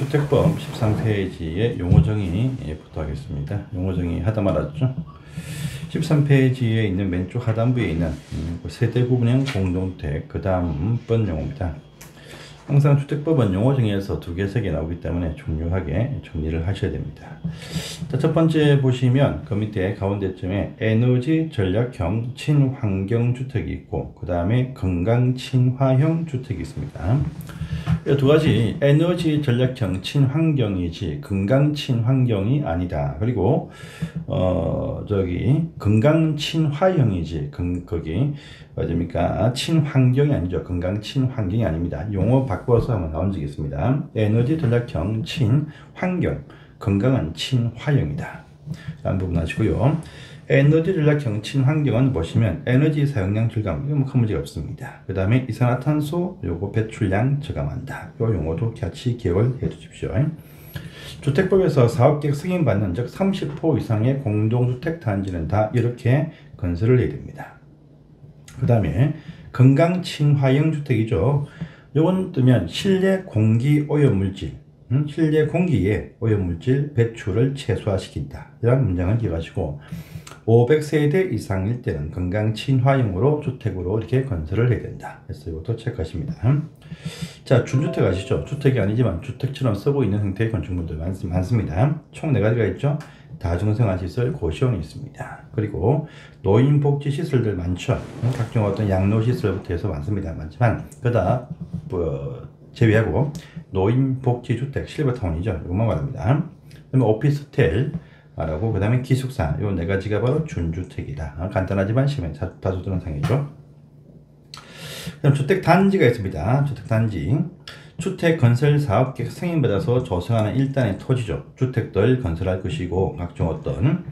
주택법 13페이지의 용어정의부터 하겠습니다. 용어정의 하다 말았죠. 13페이지에 있는 왼쪽 하단부에 있는 세대 구분형 공동주택 그 다음 번 용어입니다. 항상 주택법은 용어정의에서 2개, 3개 나오기 때문에 중요하게 정리를 하셔야 됩니다. 자, 첫 번째 보시면 그 밑에 가운데쯤에 에너지 전략형 친환경 주택이 있고 그 다음에 건강 친화형 주택이 있습니다. 이 두 가지 에너지 전략형 친환경이지 건강 친환경이 아니다. 그리고 건강 친화형이지 거기 어딥니까? 친환경이 아니죠. 건강 친환경이 아닙니다. 용어 바꿔서 한번 나온 적이 있습니다. 에너지 전략형 친환경, 건강한 친화형이다. 라는 부분 하시고요. 에너지 전략형 친환경은 보시면 에너지 사용량 절감, 이거 큰 문제가 없습니다. 그 다음에 이산화탄소 요거 배출량 저감한다. 요 용어도 같이 기억을 해 주십시오. 주택법에서 사업계획 승인받는 즉 30호 이상의 공동주택 단지는 다 이렇게 건설을 해야 됩니다. 그 다음에 건강 친화형 주택이죠. 요건 뜨면 실내 공기 오염물질, 실내 공기의 오염물질 배출을 최소화시킨다. 이런 문장을 기억하시고 500세대 이상일 때는 건강 친화형으로 주택으로 이렇게 건설을 해야 된다. 그래서 이것도 체크하십니다. 자, 준주택 아시죠? 주택이 아니지만 주택처럼 쓰고 있는 형태의 건축물들 많습니다. 총 4가지가 있죠. 다중생활시설, 고시원이 있습니다. 그리고 노인복지시설들 많죠. 각종 어떤 양로시설부터 해서 많지만 그다 제외하고 노인복지주택, 실버타운이죠. 이것만 말합니다. 그다음에 오피스텔 말하고 그 다음에 기숙사, 요 4가지가 바로 준주택이다. 간단하지만 시험에 자주 드는 상이죠. 그럼 주택단지가 있습니다. 주택단지, 주택 건설 사업계획 승인받아서 조성하는 일단의 토지죠. 주택들 건설할 것이고 각종 어떤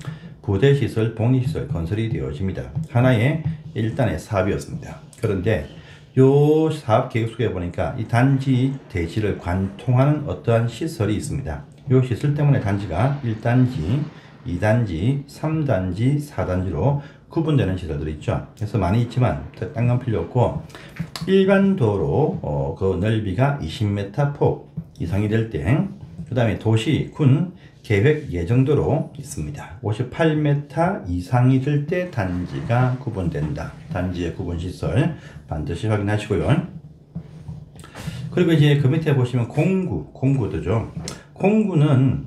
부대시설, 복리시설 건설이 되어집니다. 하나의 일단의 사업이었습니다. 그런데 요 사업계획 속에 보니까 이 단지 대지를 관통하는 어떠한 시설이 있습니다. 요 시설 때문에 단지가 1단지, 2단지, 3단지, 4단지로 구분되는 시설들이 있죠. 그래서 많이 있지만 땅은 필요 없고 일반 도로 그 넓이가 20m 폭 이상이 될 때, 그 다음에 도시, 군, 계획 예정도로 있습니다. 58m 이상이 될 때 단지가 구분된다. 단지의 구분시설 반드시 확인하시고요. 그리고 이제 그 밑에 보시면 공구도죠. 공구는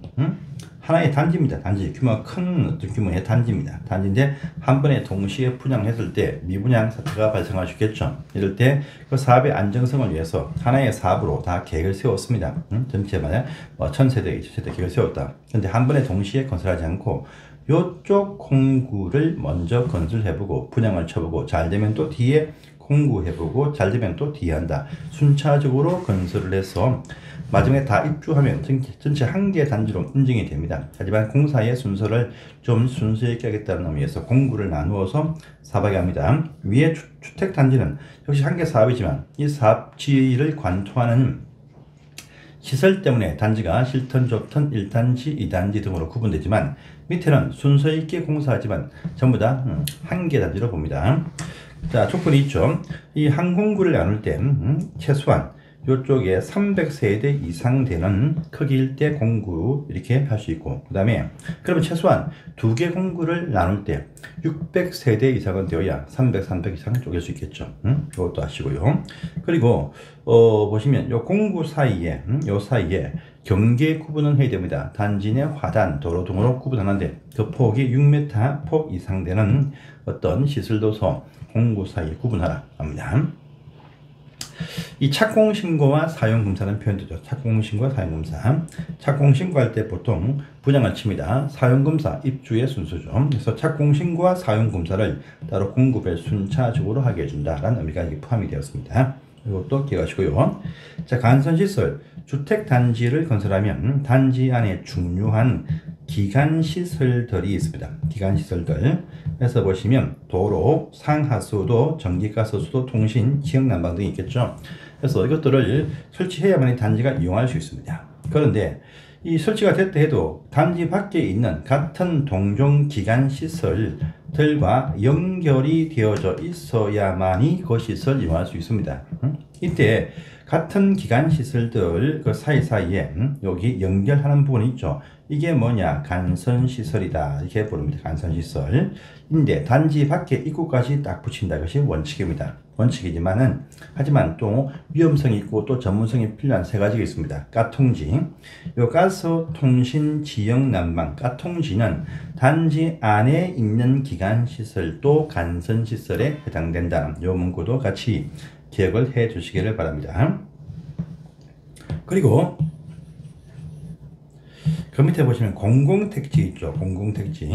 하나의 단지입니다. 단지 규모가 큰 어떤 규모의 단지입니다. 단지인데 한 번에 동시에 분양했을 때 미분양 사태가 발생할 수 있겠죠. 이럴 때 그 사업의 안정성을 위해서 하나의 사업으로 다 계획을 세웠습니다. 전체마다 1000세대, 2000세대 계획을 세웠다. 그런데 한 번에 동시에 건설하지 않고 요쪽 공구를 먼저 건설해보고 분양을 쳐보고 잘 되면 또 뒤에 공구해보고 잘 되면 또 뒤에 한다. 순차적으로 건설을 해서 마지막에 다 입주하면 전체 한 개 단지로 인증이 됩니다. 하지만 공사의 순서를 좀 순서 있게 하겠다는 의미에서 공구를 나누어서 사업하게 합니다. 위에 주택 단지는 역시 한 개 사업이지만 이 사업지를 관통하는 시설 때문에 단지가 실턴, 좁턴, 1단지, 2단지 등으로 구분되지만 밑에는 순서 있게 공사하지만 전부 다 한 개 단지로 봅니다. 자, 조건이 있죠. 이 한 공구를 나눌 때 최소한 이쪽에 300세대 이상 되는 크기일 때 공구 이렇게 할 수 있고, 그 다음에 그러면 최소한 2개 공구를 나눌 때 600세대 이상은 되어야 300 이상 쪼갤 수 있겠죠. 이것도 아시고요. 그리고 보시면 요 공구 사이에 요 사이에 경계 구분은 해야 됩니다. 단지 내 화단, 도로 등으로 구분하는데 그 폭이 6m 폭 이상 되는 어떤 시설도서 공구 사이에 구분하라 합니다. 이 착공신고와 사용검사는 표현되죠. 착공신고와 사용검사. 착공신고할 때 보통 분양을 칩니다. 사용검사, 입주의 순서죠. 그래서 착공신고와 사용검사를 따로 공급을 순차적으로 하게 해준다라는 의미가 포함이 되었습니다. 이것도 기억하시고요. 자, 간선시설. 주택단지를 건설하면 단지 안에 중요한 기간시설들이 있습니다. 기간시설들. 그래서 보시면 도로, 상하수도, 전기가스수도, 통신, 지역난방 등이 있겠죠. 그래서 이것들을 설치해야만 단지가 이용할 수 있습니다. 그런데 이 설치가 됐다 해도 단지 밖에 있는 같은 동종 기간시설들과 연결이 되어져 있어야만이 그 시설을 이용할 수 있습니다. 이때 같은 기간 시설들 그 사이사이에 여기 연결하는 부분이 있죠. 이게 뭐냐? 간선시설이다. 이렇게 부릅니다. 간선시설인데 단지 밖에 입구까지 딱 붙인다. 이것이 원칙입니다. 원칙이지만은 하지만 또 위험성이 있고 또 전문성이 필요한 세 가지가 있습니다. 까통지, 요 가스통신 지역 난방, 까통지는 단지 안에 있는 기간 시설도 간선 시설에 해당된다는 요 문구도 같이 기억을 해 주시기를 바랍니다. 그리고 그 밑에 보시면 공공택지 있죠. 공공택지.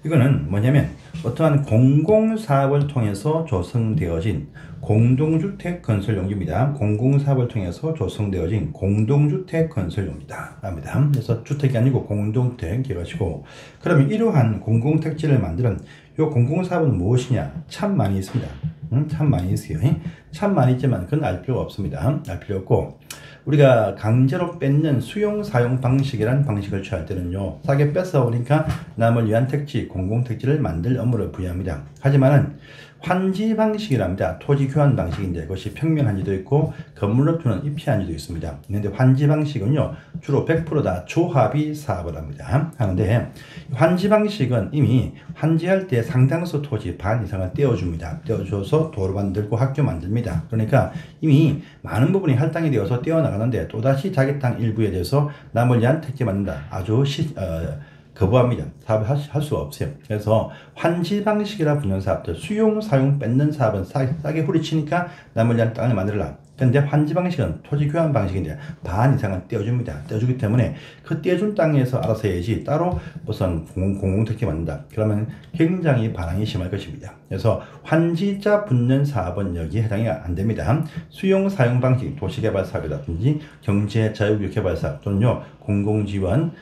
이거는 뭐냐면 어떠한 공공사업을 통해서 조성되어진 공동주택 건설용지입니다. 공공사업을 통해서 조성되어진 공동주택 건설용지다. 합니다. 그래서 주택이 아니고 공동주택 기억하시고, 그러면 이러한 공공택지를 만드는 이 공공사업은 무엇이냐? 참 많이 있습니다. 참 많이 있어요. 참 많이 있지만 그건 알 필요가 없습니다. 알 필요 없고, 우리가 강제로 뺏는 수용 사용 방식이라는 방식을 취할 때는요, 싸게 뺏어오니까 남을 위한 택지, 공공택지를 만들 업무를 부여합니다. 하지만은 환지 방식이랍니다. 토지 교환 방식인데 그것이 평면 환지도 있고 건물로 주는 입지 환지도 있습니다. 그런데 환지 방식은요, 주로 100%다 조합이 사업을 합니다. 하는데 환지 방식은 이미 환지할 때 상당수 토지 반 이상을 떼어줍니다. 떼어줘서 도로 만들고 학교 만듭니다. 그러니까 이미 많은 부분이 할당이 되어서 떼어나가는데 또다시 자기 땅 일부에 대해서 남을 위한 택지 만든다. 아주 거부합니다. 사업을 할 수가 없어요. 그래서 환지 방식이라 부르는 사업들, 수용, 사용, 뺏는 사업은 싸게 후리치니까 남을 위한 땅을 만들라. 근데 환지 방식은 토지 교환 방식인데 반 이상은 떼어줍니다. 떼어주기 때문에 그 떼어준 땅에서 알아서 해야지 따로 무슨 공공택지 만든다. 그러면 굉장히 반항이 심할 것입니다. 그래서 환지자 붙는 사업은 여기에 해당이 안 됩니다. 수용, 사용 방식, 도시개발 사업이라든지 경제자유개발 사업 또는요, 공공지원,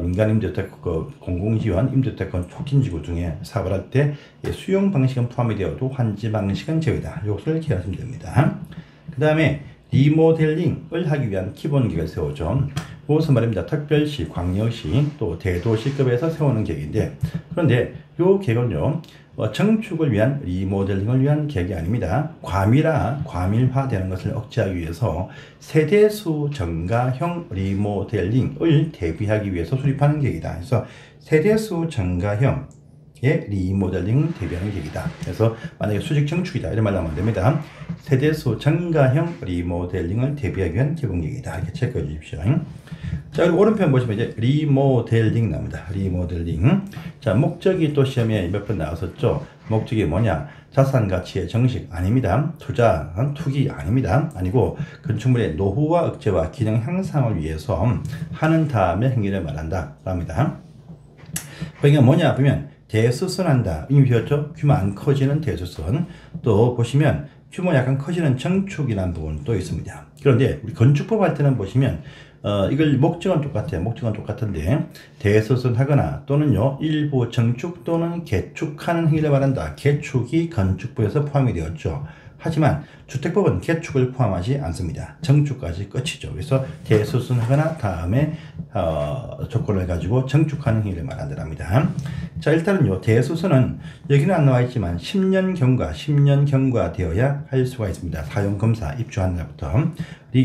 민간임대주택, 공공지원, 임대주택권 촉진지구 등의 사업을 할 때 수용 방식은 포함이 되어도 환지 방식은 제외다. 이것을 기억하시면 됩니다. 그 다음에 리모델링을 하기 위한 기본 계획을 세우죠. 그것은 말입니다. 특별시, 광역시, 또 대도시급에서 세우는 계획인데, 그런데 이 계획은요, 정축을 위한 리모델링을 위한 계획이 아닙니다. 과밀화되는 것을 억제하기 위해서 세대수 증가형 리모델링을 대비하기 위해서 수립하는 계획이다. 그래서 세대수 증가형 리모델링 대비하는 계획이다. 그래서 만약에 수직 증축이다 이런 말로 하면 됩니다. 세대수 증가형 리모델링을 대비하기 위한 기본 계획이다. 이렇게 체크해 주십시오. 자, 그리고 오른편 보시면 이제 리모델링 나옵니다. 리모델링. 자, 목적이 또 시험에 몇 번 나왔었죠. 목적이 뭐냐? 자산 가치의 정식 아닙니다. 투기 아닙니다. 아니고 건축물의 노후화 억제와 기능 향상을 위해서 하는 다음에 행위를 말한다. 합니다. 그게 뭐냐 보면 대수선한다. 이미 배웠죠? 규모 안 커지는 대수선. 또 보시면 규모 약간 커지는 정축이라는 부분도 있습니다. 그런데 우리 건축법 할 때는 보시면 이걸 목적은 똑같아요. 목적은 똑같은데 대수선 하거나 또는요, 일부 정축 또는 개축하는 행위를 말한다. 개축이 건축법에서 포함이 되었죠. 하지만 주택법은 개축을 포함하지 않습니다. 정축까지 끝이죠. 그래서 대수선하거나 다음에 조건을 가지고 정축하는 행위를 말한답니다. 자, 일단은요, 대수선은 여기는 안 나와 있지만 10년 경과 되어야 할 수가 있습니다. 사용검사 입주한 날부터.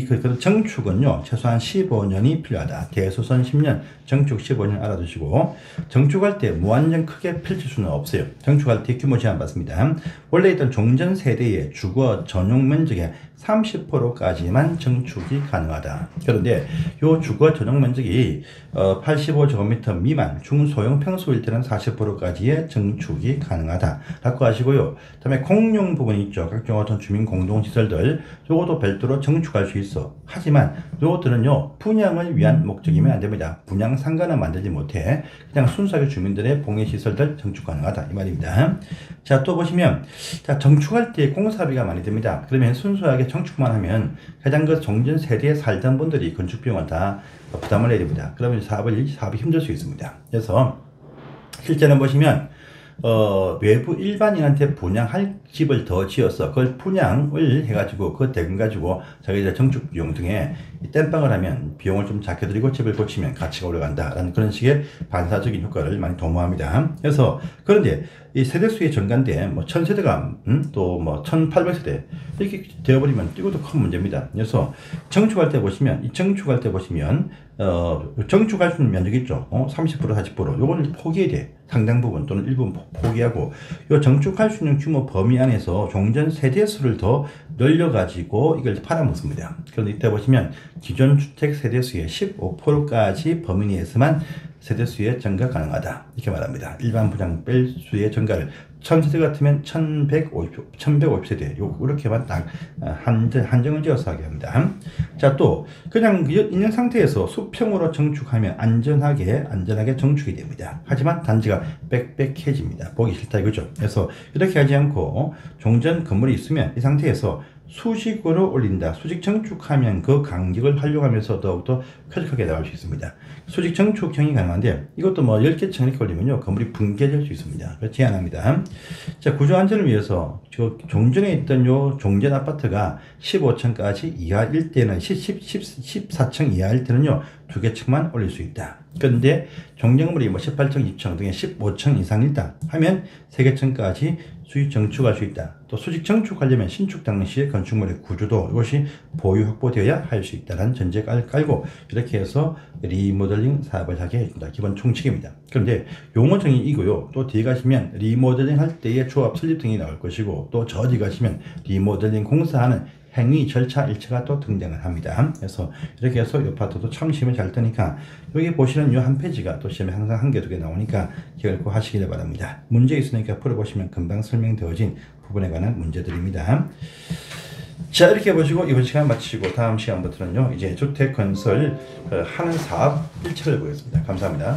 그 정축은요, 최소한 15년이 필요하다. 대수선 10년, 정축 15년 알아두시고, 정축할 때 무한정 크게 펼칠 수는 없어요. 정축할 때 규모 제한 받습니다. 원래 있던 종전 세대의 주거 전용 면적의 30%까지만 정축이 가능하다. 그런데 이 주거 전용 면적이 85제곱미터 미만 중소형 평수일 때는 40%까지의 정축이 가능하다 라고 하시고요. 그 다음에 공용 부분이 있죠. 각종 어떤 주민 공동시설들, 요것도 별도로 정축할 수 있어. 하지만 요것들은요, 분양을 위한 목적이면 안 됩니다. 분양 상가는 만들지 못해 그냥 순수하게 주민들의 봉해시설들 정축 가능하다 이 말입니다. 자, 또 보시면, 자, 정축할 때 공사비가 많이 듭니다. 그러면 순수하게 정축만 하면 해당 그 종전 세대에 살던 분들이 건축비용을 다 부담을 해야 됩니다. 그러면 사업이 힘들 수 있습니다. 그래서 실제는 보시면 외부 일반인한테 분양할 집을 더 지어서 그걸 분양을 해가지고 그 대금 가지고 자기들 정축 비용 등에 이 땜빵을 하면 비용을 좀 작게 들이고 집을 고치면 가치가 올라간다라는 그런 식의 반사적인 효과를 많이 도모합니다. 그래서 그런데 이 세대수의 증가인데 뭐 1000세대가 또 뭐 1800세대 이렇게 되어버리면 이것도 큰 문제입니다. 그래서 정축할 때 보시면 정축할 수 있는 면적이 있죠. 30% 40% 요거는 포기해야 돼. 상당 부분 또는 일부분 포기하고 요 정축할 수 있는 규모 범위 안에서 종전 세대수를 더 늘려가지고 이걸 팔아먹습니다. 그런데 이때 보시면 기존 주택 세대수의 15%까지 범위 내에서만 세대수의 증가 가능하다 이렇게 말합니다. 일반 분양 뺄수의 증가를 1000세대 같으면 1150세대 이렇게만 딱 한정을 지어서 하게 합니다. 자, 또 그냥 있는 상태에서 수평으로 정축하면 안전하게 정축이 됩니다. 하지만 단지가 빽빽해집니다. 보기 싫다 이거죠. 그래서 이렇게 하지 않고 종전 건물이 있으면 이 상태에서 수직으로 올린다. 수직 정축하면 그 간격을 활용하면서 더욱더 쾌적하게 나올 수 있습니다. 수직 정축형이 가능한데 이것도 뭐 10개 층 이렇게 올리면요 건물이 붕괴될 수 있습니다. 그래서 제한합니다. 자, 구조 안전을 위해서 종전에 있던 요 종전 아파트가 15층까지 이하일 때는 14층 이하일 때는요 2개 층만 올릴 수 있다. 그런데 종전 건물이 뭐 18층, 2층 등의 15층 이상이다 하면 3개 층까지 수직 정축할 수 있다. 또 수직 정축하려면 신축 당시의 건축물의 구조도 이것이 보유 확보되어야 할 수 있다는 전제 깔고 이렇게 해서 리모델링 사업을 하게 해준다. 기본 총칙입니다. 그런데 용어정이 이고요. 또 뒤에 가시면 리모델링 할 때의 조합 설립 등이 나올 것이고 또 저 뒤에 가시면 리모델링 공사하는 행위 절차 일체가 또 등장을 합니다. 그래서 이렇게 해서 이 파트도 참 시험에 잘 뜨니까 여기 보시는 이 한 페이지가 또 시험에 항상 한 개, 2개 나오니까 기억을 꼭 하시길 바랍니다. 문제 있으니까 풀어보시면 금방 설명되어진 부분에 관한 문제들입니다. 자, 이렇게 보시고 이번 시간 마치시고 다음 시간부터는요 이제 주택 건설 하는 사업 일체를 보겠습니다. 감사합니다.